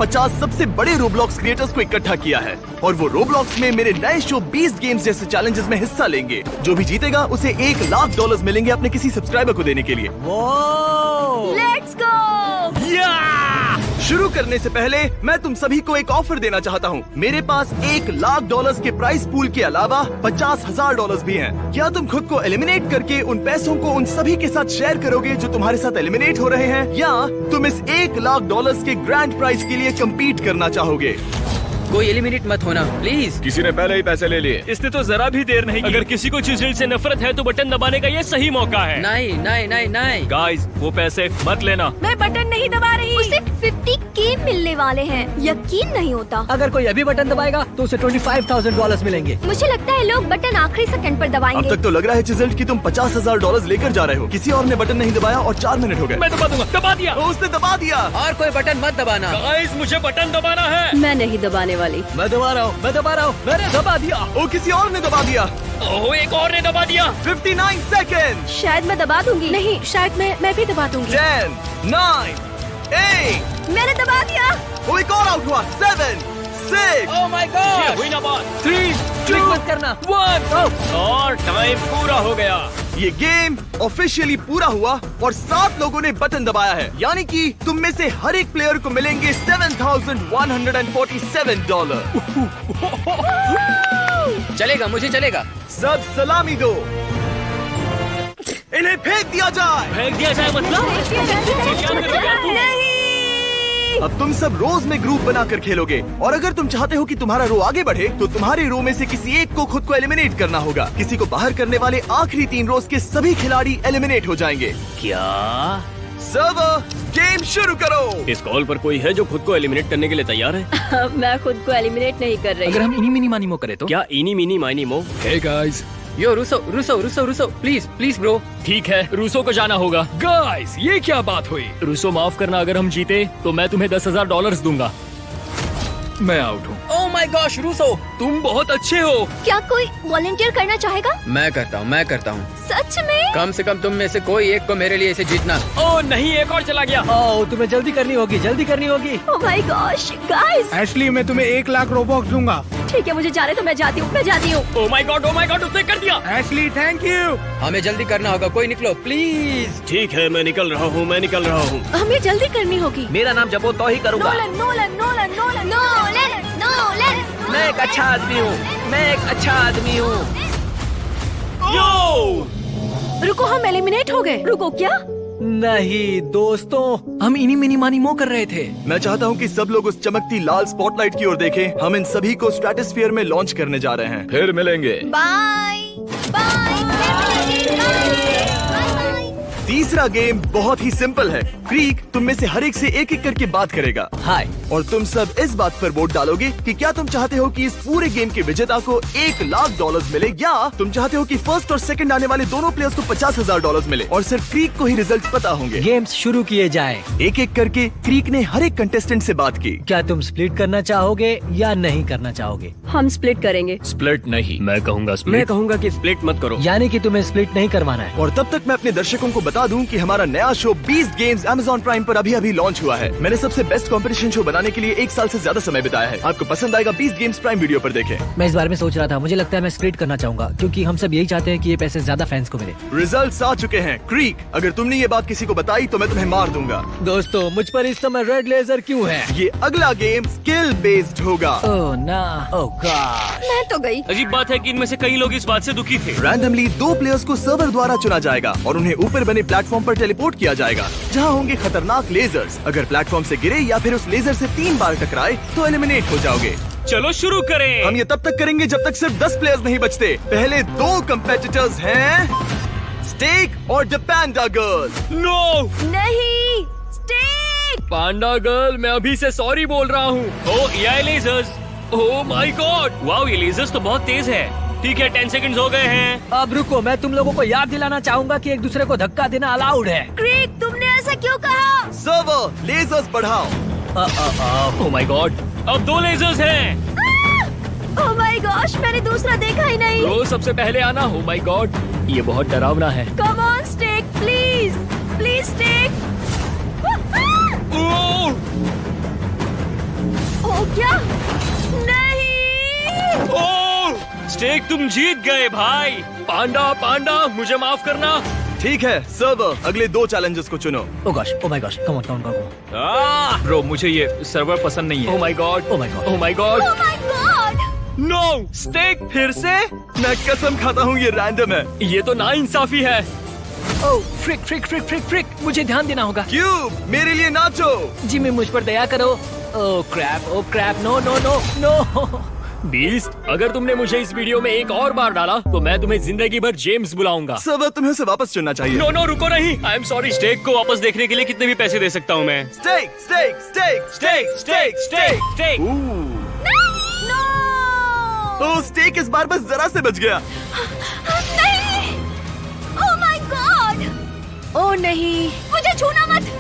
50 सबसे बड़े Roblox creators को इकट्ठा किया है और वो रोब्लॉक्स में मेरे नए शो 20 गेम्स जैसे चैलेंजेस में हिस्सा लेंगे। जो भी जीतेगा उसे $1,00,000 मिलेंगे अपने किसी सब्सक्राइबर को देने के लिए। Let's go! शुरू करने से पहले मैं तुम सभी को एक ऑफर देना चाहता हूँ। मेरे पास $1,00,000 के प्राइस पूल के अलावा $50,000 भी हैं। क्या तुम खुद को एलिमिनेट करके उन पैसों को उन सभी के साथ शेयर करोगे जो तुम्हारे साथ एलिमिनेट हो रहे हैं, या तुम इस $1,00,000 के ग्रैंड प्राइज के लिए कम्पीट करना चाहोगे? कोई एलिमिनेट मत होना प्लीज। किसी ने पहले ही पैसे ले लिए। इसने तो जरा भी देर नहीं की। अगर किसी को चिजिल से नफरत है तो बटन दबाने का ये सही मौका है। नहीं नहीं नहीं नहीं गाइस, वो पैसे मत लेना। मैं बटन नहीं दबा रही। उसे 50K मिलने वाले हैं, यकीन नहीं होता। अगर कोई अभी बटन दबाएगा तो उसे $25,000 मिलेंगे। मुझे लगता है लोग बटन आखिरी सेकंड पर अब दबाएंगे। तक तो लग रहा है चिजल्ट कि तुम $50,000 लेकर जा रहे हो। किसी और ने बटन नहीं दबाया और 4 मिनट हो गए। मैं दबा दूंगा। दबा दिया। तो उसने दबा दिया। और कोई बटन मत दबाना। गाइस, मुझे बटन दबाना है। मैं नहीं दबाने वाली। मैं दबा रहा हूँ, मैंने दबा दिया। ओ, किसी और ने दबा दिया। ओह, एक और ने दबा दिया। 59 सेकेंड। शायद मैं दबा दूंगी। नहीं, शायद मैं भी दबा दूंगी। 10, 9, 8। मैंने दबा दिया। वो एक और आउट हुआ। 7, 6। ओह माय ये गॉड। हुई ना बात। 3, क्लिक 2, मत करना। 1 और टाइम पूरा हो गया। ये गेम ऑफिशियली पूरा हुआ और 7 लोगों ने बटन दबाया है, यानी कि तुम में से हर एक प्लेयर को मिलेंगे $7,147। चलेगा, मुझे चलेगा। सब सलामी दो। इन्हें फेंक दिया जाए। फेंक दिया जाए मतलब? क्या करोगे तुम? नहीं। अब तुम सब रोज में ग्रुप बनाकर खेलोगे और अगर तुम चाहते हो कि तुम्हारा रो आगे बढ़े तो तुम्हारे रो में से किसी एक को खुद को एलिमिनेट करना होगा। किसी को बाहर करने वाले आखिरी 3 रोज के सभी खिलाड़ी एलिमिनेट हो जाएंगे। क्या सब गेम शुरू करो। इस कॉल पर कोई है जो खुद को एलिमिनेट करने के लिए तैयार है? मैं खुद को एलिमिनेट नहीं कर रही। अगर हम इनी मिनी मानी मो करें तो? क्या इनी meeny miny moe? Hey guys, yo Russo Russo Russo Russo please please bro. ठीक है, रूसो को जाना होगा। गाइस, ये क्या बात हुई? रूसो, माफ करना, अगर हम जीते तो मैं तुम्हें $10,000 दूंगा। मैं आउट हूँ। ओह माय गॉश रूसो, तुम बहुत अच्छे हो। क्या कोई वॉलंटियर करना चाहेगा? मैं करता हूँ। सच में? कम से कम तुम में से कोई एक को मेरे लिए इसे जीतना। ओह नहीं, एक और चला गया। ओह, तुम्हें जल्दी करनी होगी। Oh my gosh, guys. Ashley, मैं तुम्हें $1,00,000 रोबॉक्स दूंगा। ठीक है, मुझे जाने तो मैं जाती हूँ। ओह माय गॉड, उसने कर दिया। Ashley, thank you. हमें जल्दी करना होगा, कोई निकलो प्लीज। ठीक है, मैं निकल रहा हूँ। हमें जल्दी करनी होगी। मेरा नाम जपो तो ही करूँगा। नोलन। मैं एक अच्छा आदमी हूँ। रुको, हम एलिमिनेट हो गए। रुको, क्या? नहीं दोस्तों, हम इनी मिनी मानी मो कर रहे थे। मैं चाहता हूँ कि सब लोग उस चमकती लाल स्पॉटलाइट की ओर देखें। हम इन सभी को स्ट्रेटोस्फीयर में लॉन्च करने जा रहे हैं। फिर मिलेंगे। बाय। तीसरा गेम बहुत ही सिंपल है। क्रीक तुम में से हर एक से एक करके बात करेगा। हाय। और तुम सब इस बात पर वोट डालोगे कि क्या तुम चाहते हो कि इस पूरे गेम के विजेता को $1,00,000 मिले, या तुम चाहते हो कि फर्स्ट और सेकंड आने वाले दोनों प्लेयर्स को $50,000 मिले और सिर्फ क्रीक को ही रिजल्ट पता होंगे। गेम्स शुरू किए जाए। एक एक करके क्रीक ने हर एक कंटेस्टेंट से बात की। क्या तुम स्प्लिट करना चाहोगे या नहीं करना चाहोगे? हम स्प्लिट करेंगे। स्प्लिट नहीं, मैं कहूँगा स्प्लिट। मैं कहूँगा कि स्प्लिट मत करो। यानी कि तुम्हें स्प्लिट नहीं करवाना है। और तब तक मैं अपने दर्शकों को बता दूं कि हमारा नया शो 20 गेम्स Amazon प्राइम पर अभी लॉन्च हुआ है। मैंने सबसे बेस्ट कंपटीशन शो बनाने के लिए 1 साल से ज्यादा समय बिताया है। आपको पसंद आएगा। 20 गेम्स प्राइम वीडियो पर देखें। मैं इस बारे में सोच रहा था, मुझे लगता है मैं स्प्लिट करना चाहूंगा क्योंकि हम सब यही चाहते हैं कि ये पैसे ज्यादा फैंस को मिले। रिजल्ट्स आ चुके हैं। क्रीक, अगर तुमने ये बात किसी को बताई तो मैं तुम्हें मार दूंगा। दोस्तों, मुझ पर इस समय रेड लेजर क्यों है? ये अगला गेम स्किल बेस्ड होगा। ओह ना, ओह गॉड। मैं तो गई। अजीब बात है कि इनमें से कई लोग इस बात से दुखी थे। रैंडमली 2 प्लेयर्स को सर्वर द्वारा चुना जाएगा और उन्हें ऊपर बने प्लेटफॉर्म पर टेलीपोर्ट किया जाएगा, जहां होंगे खतरनाक लेजर्स। अगर प्लेटफॉर्म से गिरे या फिर उस लेजर से 3 बार टकराए तो एलिमिनेट हो जाओगे। चलो शुरू करें। हम ये तब तक करेंगे जब तक सिर्फ 10 प्लेयर्स नहीं बचते। पहले 2 कंपेटिटर्स हैं स्टेक और द पैंडा गर्ल। नो नहीं, स्टेक। पांडा गर्ल, मैं अभी से सॉरी बोल रहा हूँ। ओह ये lasers, oh my God, wow ये लेजर्स तो बहुत तेज है। ठीक है, 10 सेकंड्स हो गए हैं। अब रुको, मैं तुम लोगों को याद दिलाना चाहूंगा कि एक दूसरे को धक्का देना अलाउड है। क्रीक, तुमने ऐसा क्यों कहा? सर्वर लेजर्स बढ़ाओ। ओह माय गॉड, अब 2 लेजर्स हैं। ओह माय गॉश, मैंने दूसरा देखा ही नहीं। रोज सबसे पहले आना। ओह माय गॉड, ये बहुत डरावना है। Come on stake, please stake. Oh क्या? नहीं। ओह स्टेक तुम जीत गए भाई। पांडा पांडा मुझे माफ करना। ठीक है सर्वर, अगले 2 चैलेंजेस को चुनो। Oh gosh, oh my gosh, come on come on. Ah bro मुझे ये सर्वर पसंद नहीं ओ है। My God, oh my God. Oh my God, Oh my God! No steak. फिर से? मैं कसम खाता हूँ ये रैंडम है। ये तो नाइंसाफी है। ओ फ्रिक फ्रिक फ्रिक फ्रिक फ्रिक, मुझे ध्यान देना होगा। क्यूब, मेरे लिए नाचो। जिमी मुझ पर दया करो। Oh crap, no no no no. Beast, अगर तुमने मुझे इस वीडियो में एक और बार डाला तो मैं तुम्हें जिंदगी भर जेम्स बुलाऊंगा। सर्वर, तुम्हें उसे वापस चुनना चाहिए। नो नो रुको नहीं, आई एम सॉरी। स्टेक को वापस देखने के लिए कितने भी पैसे दे सकता हूँ मैं। Steak steak steak steak steak steak steak. No! Oh steak इस बार बस जरा से बच गया। नहीं! Oh my God! Oh नहीं! मुझे छूना मत!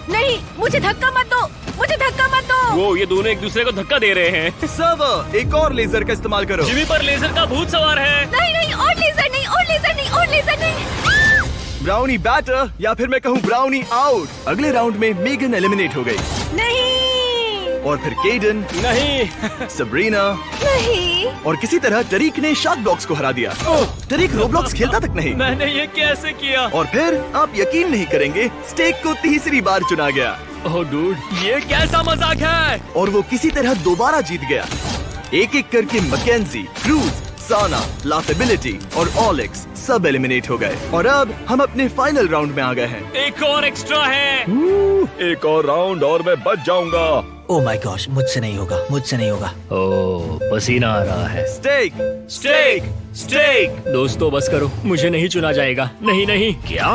नहीं, मुझे धक्का मत दो! मुझे धक्का मत दो! वो ये दोनों एक दूसरे को धक्का दे रहे हैं। सर्वर, एक और लेजर का इस्तेमाल करो। जिमी पर लेजर का भूत सवार है। नहीं नहीं, और लेजर नहीं, और लेजर नहीं, और लेजर नहीं! ब्राउनी बैटर, या फिर मैं कहूँ ब्राउनी आउट। अगले राउंड में मेगन एलिमिनेट हो गई नहीं! और फिर केडन, नहीं सबरीना नहीं! और किसी तरह टरीक ने शार्क डॉग्स को हरा दिया। टरीक रोब्लॉक्स खेलता तक नहीं। मैंने ये कैसे किया? और फिर आप यकीन नहीं करेंगे, स्टेक को तीसरी बार चुना गया ओह डूड, ये कैसा मजाक है? और वो किसी तरह दोबारा जीत गया। एक एक करके मैकेंजी, क्रूज, साना, लाफेबिलिटी और ऑलेक्स सब एलिमिनेट हो गए। और अब हम अपने फाइनल राउंड में आ गए हैं। एक और एक्स्ट्रा है। एक और राउंड और मैं बच जाऊंगा। ओ माय गॉश, मुझसे नहीं होगा, मुझसे नहीं होगा। ओह पसीना आ रहा है। Steak steak steak. दोस्तों बस करो, मुझे नहीं चुना जाएगा। नहीं नहीं। क्या?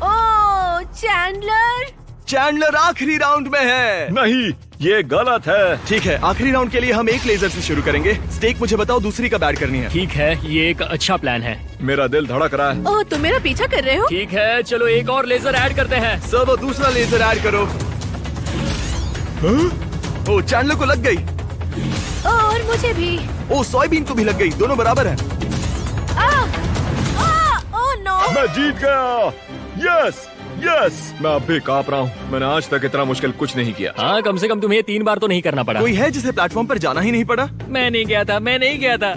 ओह चैंडलर! चैंडलर आखिरी राउंड में है। नहीं, ये गलत है। ठीक है, आखिरी राउंड के लिए हम एक लेजर से शुरू करेंगे। स्टेक, मुझे बताओ दूसरी का बैट करनी है। ठीक है, ये एक अच्छा प्लान है। मेरा दिल धड़क रहा है। ओह, तुम मेरा पीछा कर रहे हो? ठीक है, चलो एक और लेजर ऐड करते हैं। सर्वर, दूसरा लेजर ऐड करो। ओ चैंडलर को लग गई। और मुझे भी। ओ सोयाबीन को भी लग गई, दोनों बराबर हैं। Oh no! मैं जीत गया। यस यस, मैं अब भी कांप रहा हूँ। मैंने आज तक इतना मुश्किल कुछ नहीं किया। हाँ, कम से कम तुम्हें 3 बार तो नहीं करना पड़ा। कोई है जिसे प्लेटफॉर्म पर जाना ही नहीं पड़ा? मैं नहीं गया था, मैं नहीं गया था।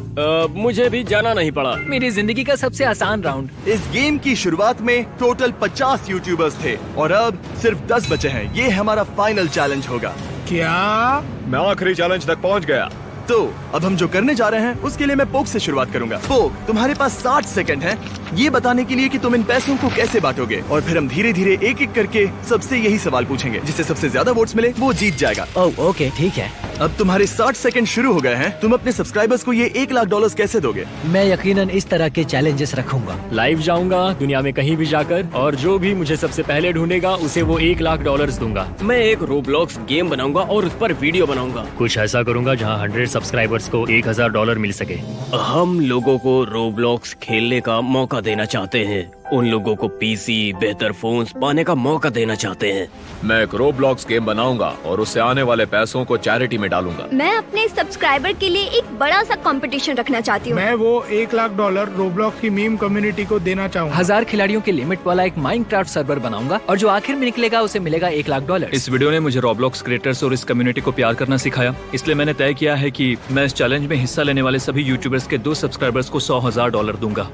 मुझे भी जाना नहीं पड़ा। मेरी जिंदगी का सबसे आसान राउंड। इस गेम की शुरुआत में टोटल 50 यूट्यूबर्स थे और अब सिर्फ 10 बचे हैं। ये हमारा फाइनल चैलेंज होगा। क्या? मैं आखिरी चैलेंज तक पहुँच गया। तो अब हम जो करने जा रहे हैं उसके लिए मैं पोक से शुरुआत करूंगा। पोक, तुम्हारे पास 60 सेकंड हैं ये बताने के लिए कि तुम इन पैसों को कैसे बांटोगे, और फिर हम धीरे धीरे एक एक करके सबसे यही सवाल पूछेंगे। जिसे सबसे ज्यादा वोट्स मिले वो जीत जाएगा। ओह ओके, ठीक है। अब तुम्हारे 60 सेकंड शुरू हो गए हैं। तुम अपने सब्सक्राइबर्स को ये $1,00,000 कैसे दोगे? मैं यकीनन इस तरह के चैलेंजेस रखूंगा। लाइव जाऊंगा दुनिया में कहीं भी जाकर, और जो भी मुझे सबसे पहले ढूंढेगा उसे वो $1,00,000 दूंगा। मैं एक रोब्लॉक्स गेम बनाऊंगा और उस पर वीडियो बनाऊंगा। कुछ ऐसा करूंगा जहां 100 सब्सक्राइबर्स को $1,000 मिल सके। हम लोगों को रोब्लॉक्स खेलने का मौका देना चाहते हैं। उन लोगों को पीसी, बेहतर फोन्स पाने का मौका देना चाहते हैं। मैं एक रोब्लॉक्स गेम बनाऊंगा और उससे आने वाले पैसों को चैरिटी में डालूंगा। मैं अपने सब्सक्राइबर के लिए एक बड़ा सा कंपटीशन रखना चाहती हूँ। मैं वो $1,00,000 रोब्लॉक्स की मीम कम्युनिटी को देना चाहूँगा। 1000 खिलाड़ियों की लिमिट वाला एक माइनक्राफ्ट सर्वर बनाऊंगा और जो आखिर में निकलेगा उसे मिलेगा $1,00,000। इस वीडियो ने मुझे रोब्लॉक्स क्रिएटर्स और इस कम्युनिटी को प्यार करना सिखाया। इसलिए मैंने तय किया है कि मैं इस चैलेंज में हिस्सा लेने वाले सभी यूट्यूबर्स के 2 सब्सक्राइबर्स को $100,000 दूंगा।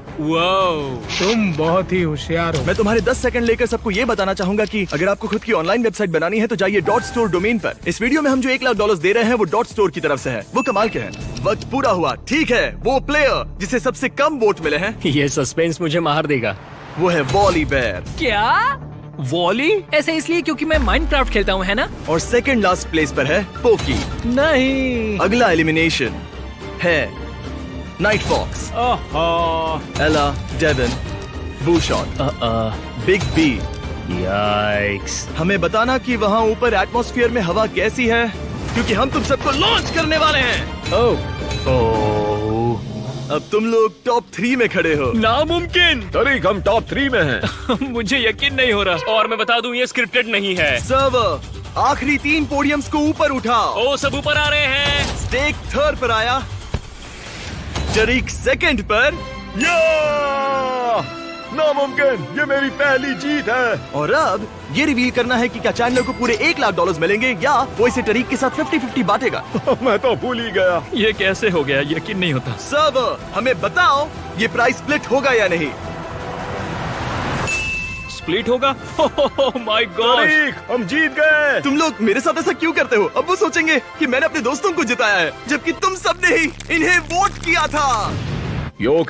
तुम बहुत ही होशियार हो। मैं तुम्हारे 10 सेकंड लेकर सबको ये बताना चाहूंगा कि अगर आपको खुद की ऑनलाइन वेबसाइट बनानी है तो जाइए .store डोमेन पर। इस वीडियो में हम जो $1,00,000 दे रहे हैं वो .store की तरफ से है। वो कमाल के हैं। वक्त पूरा हुआ। ठीक है, वो प्लेयर जिसे सबसे कम वोट मिले हैं ये सस्पेंस मुझे मार देगा। वो है वॉली बेयर। क्या? वॉली? ऐसे इसलिए क्योंकि मैं माइनक्राफ्ट खेलता हूँ, है ना? और सेकंड लास्ट प्लेस पर है पोकी। नहीं। अगला एलिमिनेशन है नाइट फॉक्स, एला, डेवन, बूशॉट, बिग बी। याइक्स। हमें बताना कि वहाँ ऊपर एटमॉस्फेयर में हवा कैसी है, क्योंकि हम तुम सबको लॉन्च करने वाले हैं। अब तुम लोग टॉप 3 में खड़े हो। नामुमकिन। तरीक, हम टॉप 3 में हैं। मुझे यकीन नहीं हो रहा। और मैं बता दूं ये स्क्रिप्टेड नहीं है। सर्वर, आखिरी 3 पोडियम्स को ऊपर उठाओ। ओ सब ऊपर आ रहे हैं। स्टेक 3rd पर आया, टरीक 2nd पर, नामुमकिन, ये मेरी पहली जीत है। और अब ये रिवील करना है कि क्या चैंडलर को पूरे $1 लाख मिलेंगे या वो इसे टरीक के साथ 50-50 बांटेगा। मैं तो भूल ही गया। ये कैसे हो गया, यकीन नहीं होता। सब हमें बताओ, ये प्राइस स्प्लिट होगा या नहीं? स्प्लिट होगा? My God! तरीक, हम जीत गए। तुम लोग मेरे साथ ऐसा क्यों करते हो? अब वो सोचेंगे कि मैंने अपने दोस्तों को जिताया है, जबकि तुम सबने ही इन्हें वोट किया था। यो